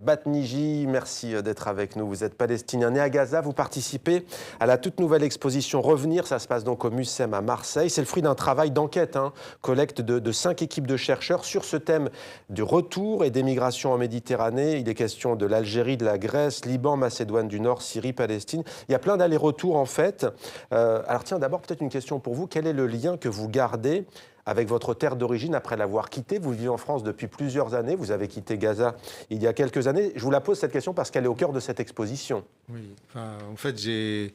Batniji, merci d'être avec nous. Vous êtes palestinien né à Gaza, vous participez à la toute nouvelle exposition Revenir, ça se passe donc au Mucem à Marseille. C'est le fruit d'un travail d'enquête, collecte de 5 équipes de chercheurs sur ce thème du retour et des migrations en Méditerranée. Il est question de l'Algérie, de la Grèce, Liban, Macédoine du Nord, Syrie, Palestine. Il y a plein d'allers-retours en fait. Alors tiens, d'abord peut-être une question pour vous. Quel est le lien que vous gardez avec votre terre d'origine après l'avoir quittée? Vous vivez en France depuis plusieurs années, vous avez quitté Gaza il y a quelques années. Je vous la pose cette question parce qu'elle est au cœur de cette exposition. Oui, en fait, je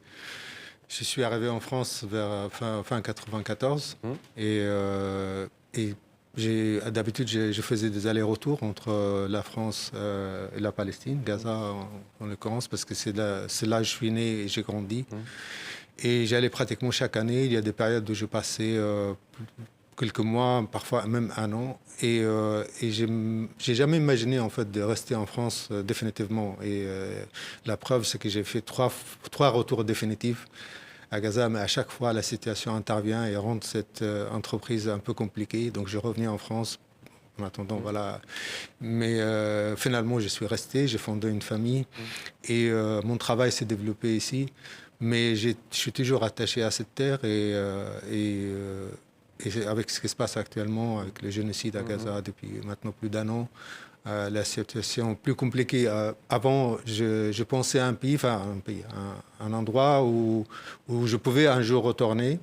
suis arrivé en France vers fin 94 et d'habitude, je faisais des allers-retours entre la France et la Palestine, Gaza en l'occurrence, parce que c'est là que je suis né et j'ai grandi. Et j'allais pratiquement chaque année. Il y a des périodes où je passais quelques mois, parfois même un an. Et j'ai jamais imaginé en fait de rester en France définitivement. Et la preuve, c'est que j'ai fait trois retours définitifs à Gaza, mais à chaque fois, la situation intervient et rend cette entreprise un peu compliquée. Donc, je revenais en France. En attendant, voilà. Mais finalement, je suis resté, j'ai fondé une famille et mon travail s'est développé ici. Mais je suis toujours attaché à cette terre et avec ce qui se passe actuellement, avec le génocide à Gaza depuis maintenant plus d'un an, la situation est plus compliquée. Avant, je pensais à un endroit où je pouvais un jour retourner,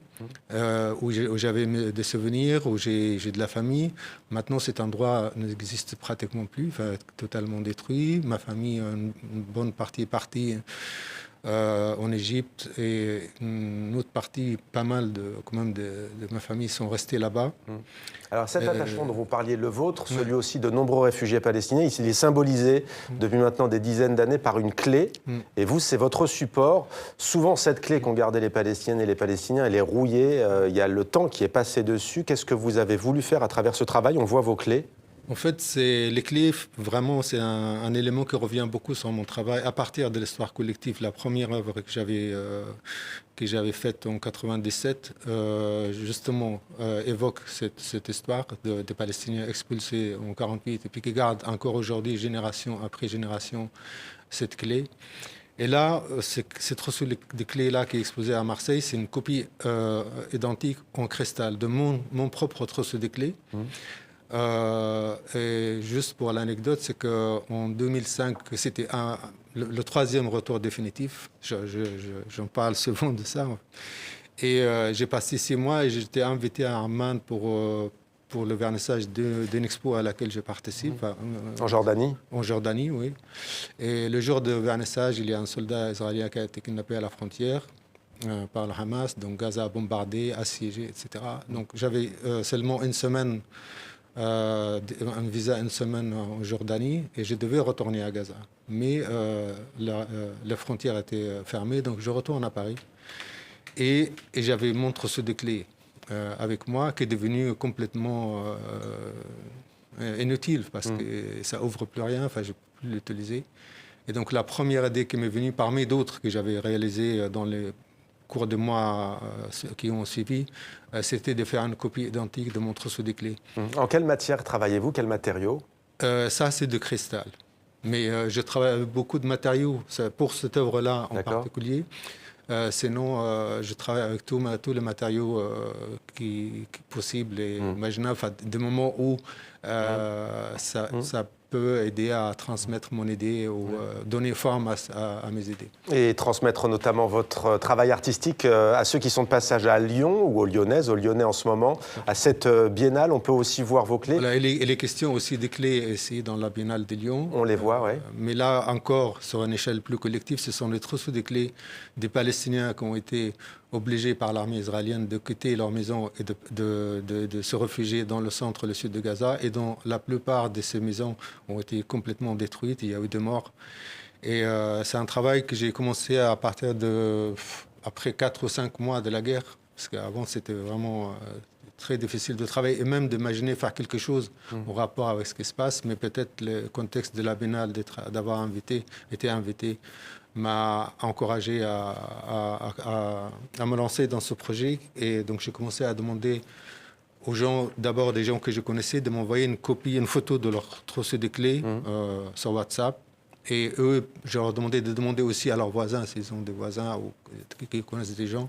où j'avais des souvenirs, où j'ai de la famille. Maintenant, cet endroit n'existe pratiquement plus, totalement détruit. Ma famille, une bonne partie est partie en Égypte et une autre partie, pas mal quand même de ma famille sont restés là-bas. Alors cet attachement dont vous parliez, le vôtre, celui aussi de nombreux réfugiés palestiniens, il est symbolisé depuis maintenant des dizaines d'années par une clé. Et vous, c'est votre support. Souvent, cette clé qu'ont gardée les Palestiniennes et les Palestiniens, elle est rouillée. Il y a le temps qui est passé dessus. Qu'est-ce que vous avez voulu faire à travers ce travail? On voit vos clés. En fait, les clés, vraiment, c'est un élément qui revient beaucoup sur mon travail. À partir de l'histoire collective, la première œuvre que j'avais faite en 97, justement, évoque cette histoire des Palestiniens expulsés en 48 et puis qui gardent encore aujourd'hui, génération après génération, cette clé. Et là, cette trousseau de clés-là qui est exposée à Marseille, c'est une copie identique en cristal de mon propre trousseau de clés. Et juste pour l'anecdote, c'est qu'en 2005, c'était le troisième retour définitif. J'en parle souvent de ça. Et j'ai passé 6 mois et j'étais invité à Amman pour le vernissage d'une expo à laquelle je participe. En Jordanie? En Jordanie, oui. Et le jour de vernissage, il y a un soldat israélien qui a été kidnappé à la frontière par le Hamas, donc Gaza bombardé, assiégé, etc. Donc j'avais seulement une semaine, un visa une semaine en Jordanie et je devais retourner à Gaza. Mais la frontière était fermée, donc je retourne à Paris. Et j'avais mon trousseau de clés avec moi qui est devenu complètement inutile parce que ça ouvre plus rien, je ne peux plus l'utiliser. Et donc la première idée qui m'est venue parmi d'autres que j'avais réalisées dans les cours de mois qui ont suivi, c'était de faire une copie identique de mon trousseau de clés. En quelle matière travaillez-vous? Quel matériau? Ça, c'est de cristal. Mais je travaille avec beaucoup de matériaux pour cette œuvre-là en particulier. Sinon, je travaille avec tous les matériaux qui possibles et imaginables. Des moments où ça peut aider à transmettre mon idée ou donner forme à mes idées. Et transmettre notamment votre travail artistique à ceux qui sont de passage à Lyon ou aux Lyonnaises, aux Lyonnais en ce moment. À cette biennale, on peut aussi voir vos clés. Voilà, et les questions aussi des clés ici dans la biennale de Lyon. On les voit, oui. Mais là encore, sur une échelle plus collective, ce sont les trousseaux de clés des Palestiniens qui ont été obligés par l'armée israélienne de quitter leur maison et de se réfugier dans le centre, le sud de Gaza, et dont la plupart de ces maisons ont été complètement détruites. Il y a eu des morts. Et c'est un travail que j'ai commencé à partir après 4 ou 5 mois de la guerre, parce qu'avant c'était vraiment très difficile de travailler et même d'imaginer faire quelque chose en rapport avec ce qui se passe. Mais peut-être le contexte de la biennale, d'avoir été invité, m'a encouragé à me lancer dans ce projet. Et donc j'ai commencé à demander aux gens, d'abord des gens que je connaissais, de m'envoyer une photo de leur trousseau de clés sur WhatsApp. Et eux, je leur demandais de demander aussi à leurs voisins, s'ils ont des voisins ou qui connaissent des gens,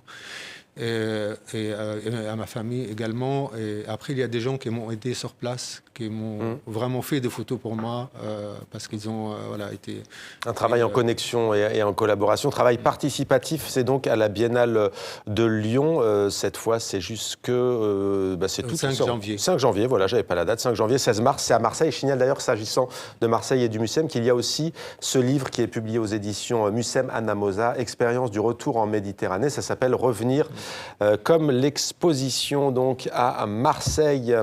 et à ma famille également. Et après, il y a des gens qui m'ont aidé sur place, qui m'ont vraiment fait des photos pour moi, parce qu'ils ont été... Un travail en connexion et en collaboration. Travail participatif, c'est donc à la Biennale de Lyon. Cette fois, c'est jusque... c'est tout 5 janvier. 5 janvier, voilà, j'avais pas la date. 5 janvier, 16 mars, c'est à Marseille. Je signale d'ailleurs, s'agissant de Marseille et du Mucem, qu'il y a aussi ce livre qui est publié aux éditions Mucem Anamosa, Expérience du retour en Méditerranée. Ça s'appelle Revenir, comme l'exposition donc à Marseille.